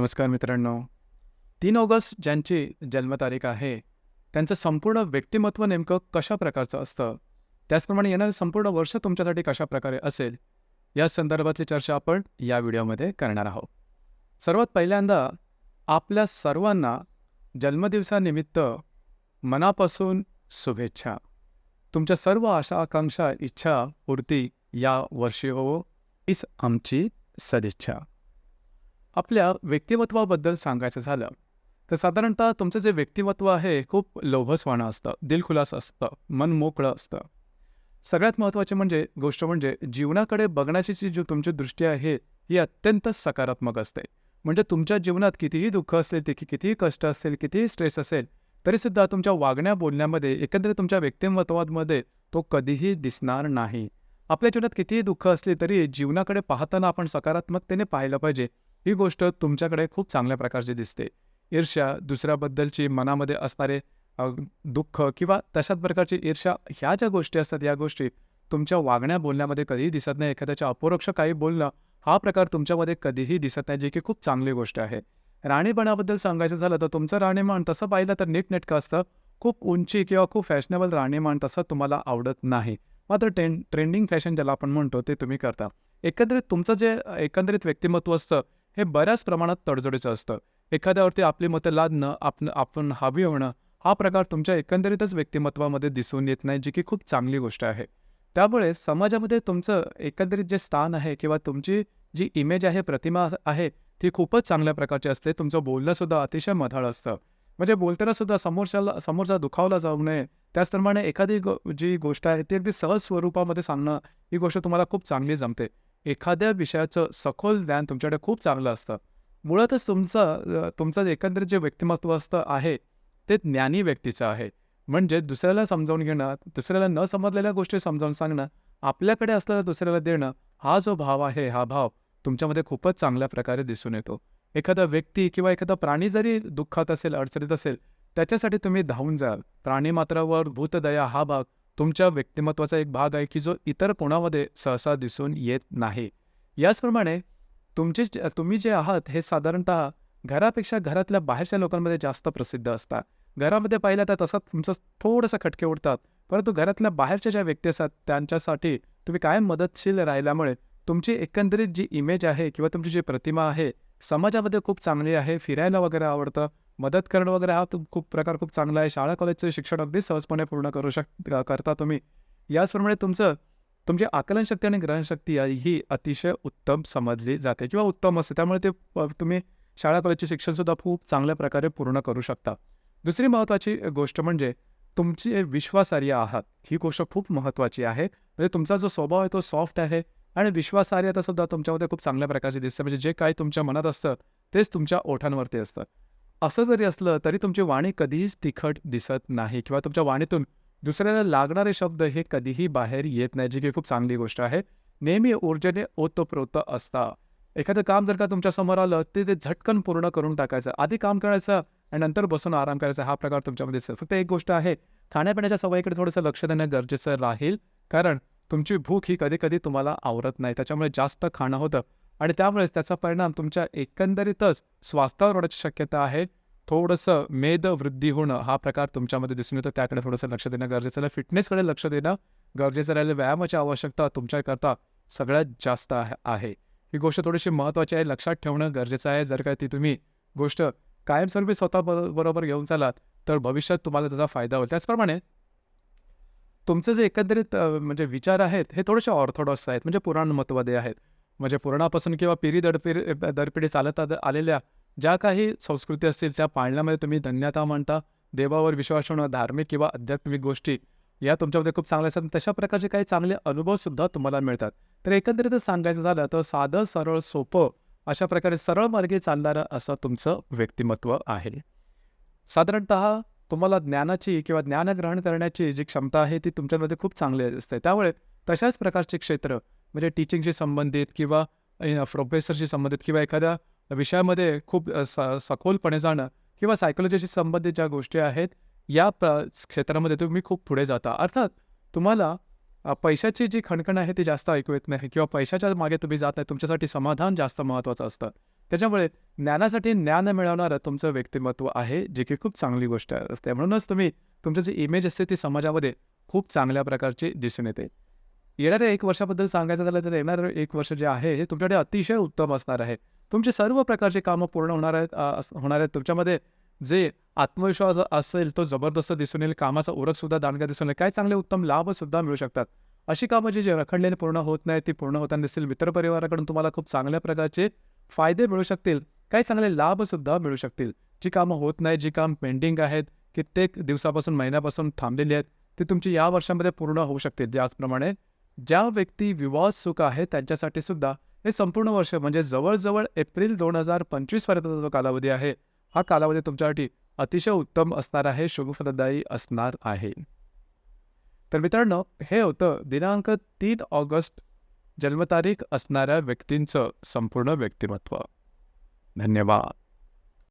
नमस्कार मित्रांनो. 3 ऑगस्ट ज्यांची जन्मतारीख आहे, त्यांचं संपूर्ण व्यक्तिमत्व नेमकं कशा प्रकारचं असतं, त्याचप्रमाणे येणारं संपूर्ण वर्ष तुमच्यासाठी कशा प्रकारे असेल, या संदर्भातली चर्चा आपण या व्हिडिओमध्ये करणार आहोत. सर्वात पहिल्यांदा आपल्या सर्वांना जन्मदिवसानिमित्त मनापासून शुभेच्छा. तुमच्या सर्व आशा, आकांक्षा, इच्छा पूर्ती या वर्षी हो, हीच आमची सदिच्छा. आपल्या व्यक्तिमत्वाबद्दल सांगायचं झालं तर साधारणतः तुमचं जे व्यक्तिमत्व आहे खूप लोभसवाणं असतं, दिलखुलास असतं, मन मोकळं असतं. सगळ्यात महत्त्वाची गोष्ट म्हणजे जीवनाकडे बघण्याची जी तुमची दृष्टी आहे ही अत्यंत सकारात्मक असते. म्हणजे तुमच्या जीवनात कितीही दुःख असेल, कितीही कष्ट असेल, कितीही स्ट्रेस असेल, तरीसुद्धा तुमच्या वागण्या बोलण्यामध्ये एकंदरीत तुमच्या व्यक्तिमत्वामध्ये तो कधीही दिसणार नाही. आपल्या जीवनात कितीही दुःख असली तरी जीवनाकडे पाहताना आपण सकारात्मकतेने पाहिलं पाहिजे. ही गोष्ट तुमच्याकडे खूप चांगल्या प्रकारची दिसते. ईर्ष्या, दुसऱ्याबद्दलची मनामध्ये असणारे दुःख किंवा तशाच प्रकारची ईर्ष्या, ह्या ज्या गोष्टी असतात, या गोष्टी तुमच्या वागण्या बोलण्यामध्ये कधीही दिसत नाही. एखाद्याच्या अपरोक्ष काही बोलणं, हा प्रकार तुमच्यामध्ये कधीही दिसत नाही, जी की खूप चांगली गोष्ट आहे. राहणीमानाबद्दल सांगायचं झालं तर तुमचं राहणीमान तसं पाहिलं तर नीटनेटकं असतं. खूप उंची किंवा खूप फॅशनेबल राहणीमान तसं तुम्हाला आवडत नाही. मात्र ट्रेंडिंग फॅशन ज्याला आपण म्हणतो ते तुम्ही करता. एकंदरीत तुमचं जे एकंदरीत व्यक्तिमत्व असतं हे बऱ्याच प्रमाणात तडजोडीचं असतं. एखाद्यावरती आपली मतं लादणं, आपण हवी होणं, हा प्रकार तुमच्या एकंदरीतच व्यक्तिमत्वामध्ये दिसून येत नाही, जी की खूप चांगली गोष्ट आहे. त्यामुळे समाजामध्ये तुमचं एकंदरीत जे स्थान आहे किंवा तुमची जी इमेज आहे, प्रतिमा आहे, ती खूपच चांगल्या प्रकारची असते. तुमचं बोलणंसुद्धा अतिशय मधाळ असतं. म्हणजे बोलतानासुद्धा समोरचा दुखावला जाऊ नये, त्याचप्रमाणे एखादी जी गोष्ट आहे ती अगदी सहज स्वरूपामध्ये सांगणं, ही गोष्ट तुम्हाला खूप चांगली जमते. एखाद्या विषयाचं सखोल ज्ञान तुमच्याकडे खूप चांगलं असतं. मुळातच तुमचं एकंदरीत जे व्यक्तिमत्व आहे, ते ज्ञानी व्यक्तीचं आहे. म्हणजे दुसऱ्याला समजावून घेणं, दुसऱ्याला न समजलेल्या गोष्टी समजावून सांगणं, आपल्याकडे असलेलं दुसऱ्याला देणं, हा जो भाव आहे, हा भाव तुमच्यामध्ये खूपच चांगल्या प्रकारे दिसून येतो. एखादा व्यक्ती किंवा एखादा प्राणी जरी दुःखात असेल, अडचणीत असेल, त्याच्यासाठी तुम्ही धावून जाल. प्राणीमात्रावर भूतदया हा भाग तुमच्या व्यक्तिमत्वाचा एक भाग आहे, की जो इतर कोणामध्ये सहसा दिसून येत नाही. याचप्रमाणे तुम्ही जे आहात हे साधारणतः घरापेक्षा घरातल्या बाहेरच्या लोकांमध्ये जास्त प्रसिद्ध असतात. घरामध्ये पाहिलं तर तसं तुमचं थोडंसं खटके उडतात, परंतु घरातल्या बाहेरच्या ज्या व्यक्ती असतात त्यांच्यासाठी तुम्ही कायम मदतशील राहिल्यामुळे तुमची एकंदरीत जी इमेज आहे किंवा तुमची जी प्रतिमा आहे, समाजामध्ये खूप चांगली आहे. फिरायला वगैरे आवडतं, मदत करणं वगैरे हा खूप चांगला आहे. शाळा कॉलेजचं शिक्षण अगदी सहजपणे पूर्ण करता तुम्ही. याचप्रमाणे तुमची आकलनशक्ती आणि ग्रहणशक्ती ही अतिशय उत्तम समजली जाते किंवा उत्तम असते. त्यामुळे तुम्ही शाळा कॉलेजचे शिक्षणसुद्धा खूप चांगल्या प्रकारे पूर्ण करू शकता. दुसरी महत्त्वाची गोष्ट म्हणजे तुमची विश्वासार्ह आहात. ही गोष्ट खूप महत्त्वाची आहे. म्हणजे तुमचा जो स्वभाव आहे तो सॉफ्ट आहे आणि विश्वासार्हतासुद्धा तुमच्यामध्ये खूप चांगल्या प्रकारची दिसते. म्हणजे जे काही तुमच्या मनात असतं तेच तुमच्या ओठांवरती असतं. असं जरी असलं तरी तुमची वाणी कधीच तिखट दिसत नाही किंवा तुमच्या वाणीतून दुसऱ्याला लागणारे शब्द हे कधीही बाहेर येत नाही, जी की खूप चांगली गोष्ट आहे. नेहमी ऊर्जेने ओतप्रोत असता. एखादं काम जर का तुमच्यासमोर आलं ते झटकन पूर्ण करून टाकायचं. आधी काम करायचं आणि नंतर बसून आराम करायचा, हा प्रकार तुमच्यामध्ये दिसतो. फक्त एक गोष्ट आहे, खाण्यापिण्याच्या सवयीकडे थोडंसं लक्ष देणं गरजेचं राहील. कारण तुमची भूक ही कधी-कधी तुम्हाला आवरत नाही. त्याच्यामुळे जास्त खाणं होतं आणि त्यामुळेच त्याचा परिणाम तुमच्या एकंदरीतच स्वास्थ्यावर होण्याची शक्यता आहे. थोडंसं मेदवृद्धी होणं हा प्रकार तुमच्यामध्ये दिसून येतो. त्याकडे थोडंसं लक्ष देणं गरजेचं आहे. फिटनेसकडे लक्ष देणं गरजेचं राहिलं. व्यायामाची आवश्यकता तुमच्याकरता सगळ्यात जास्त आहे. ही गोष्ट थोडीशी महत्त्वाची आहे. लक्षात ठेवणं गरजेचं आहे. जर का ती तुम्ही गोष्ट कायमस्वरूपी स्वतः बरोबर घेऊन चालात, तर भविष्यात तुम्हाला त्याचा फायदा होईल. त्याचप्रमाणे तुमचं जे एकंदरीत म्हणजे विचार आहेत, हे थोडेसे ऑर्थोडॉक्स आहेत. म्हणजे पुराणमतवादी आहेत. म्हणजे पुराणापासून किंवा पिढी दर पिढी चालत आलेल्या ज्या काही संस्कृती असतील, त्या पाळण्यामध्ये तुम्ही धन्यता मानता. देवावर विश्वास ठेवणं, धार्मिक किंवा आध्यात्मिक गोष्टी या तुमच्यामध्ये खूप चांगल्या असतात. तशा प्रकारचे काही चांगले अनुभवसुद्धा तुम्हाला मिळतात. तर एकंदरीतच सांगायचं झालं तर साधं, सरळ, सोपं अशा प्रकारे सरळ मार्गे चालणारं असं तुमचं व्यक्तिमत्व आहे. साधारणतः तुम्हाला ज्ञानाची किंवा ज्ञान ग्रहण करण्याची जी क्षमता आहे ती तुमच्यामध्ये खूप चांगली असते. त्यामुळे तशाच प्रकारचे क्षेत्र म्हणजे टीचिंगशी संबंधित किंवा प्रोफेसरशी संबंधित किंवा एखाद्या विषयामध्ये खूप सखोलपणे जाणं किंवा सायकोलॉजीशी संबंधित ज्या गोष्टी आहेत, या क्षेत्रामध्ये तुम्ही खूप पुढे जाता. अर्थात तुम्हाला पैशाची जी खणखण आहे ती जास्त ऐकू येत नाही किंवा पैशाच्या मागे तुम्ही जात नाही. तुमच्यासाठी समाधान जास्त महत्त्वाचं असतं. त्याच्यामुळे ज्ञानासाठी ज्ञान मिळवणारं तुमचं व्यक्तिमत्व आहे, जी की खूप चांगली गोष्ट असते. म्हणूनच तुम्ही तुमची जी इमेज असते ती समाजामध्ये खूप चांगल्या प्रकारची दिसून येते. येणाऱ्या 1 वर्षाबद्दल सांगायचं झालं तर येणारं 1 वर्ष जे आहे हे तुमच्याकडे अतिशय उत्तम असणार आहे. तुमची सर्व प्रकारची कामं पूर्ण होणार आहेत होणार आहेत. तुमच्यामध्ये जे आत्मविश्वास असेल तो जबरदस्त दिसून येईल. कामाचा उरकसुद्धा दांडगा दिसून येईल. काही चांगले उत्तम लाभसुद्धा मिळू शकतात. अशी कामं जी रखडलेली पूर्ण होत नाहीत ती पूर्ण होताना दिसतील. मित्रपरिवाराकडून तुम्हाला खूप चांगल्या प्रकारचे फायदे मिळू शकतील. काही चांगले लाभसुद्धा मिळू शकतील. जी कामं होत नाहीत, जी काम पेंडिंग आहेत, कित्येक दिवसापासून, महिन्यापासून थांबलेली आहेत, ती तुमची या वर्षामध्ये पूर्ण होऊ शकतील. त्याचप्रमाणे ज्या व्यक्ती विवाहोत्सुक आहेत त्यांच्यासाठी सुद्धा हे संपूर्ण वर्ष म्हणजे जवळ-जवळ एप्रिल 2025 पर्यंतचा जो कालावधी आहे, हा कालावधी तुमच्यासाठी अतिशय उत्तम असणार आहे, शुभफलदायी असणार आहे. तर मित्रांनो, हे होतं दिनांक 3 ऑगस्ट जन्मतारीख असणाऱ्या व्यक्तींचं संपूर्ण व्यक्तिमत्व. धन्यवाद.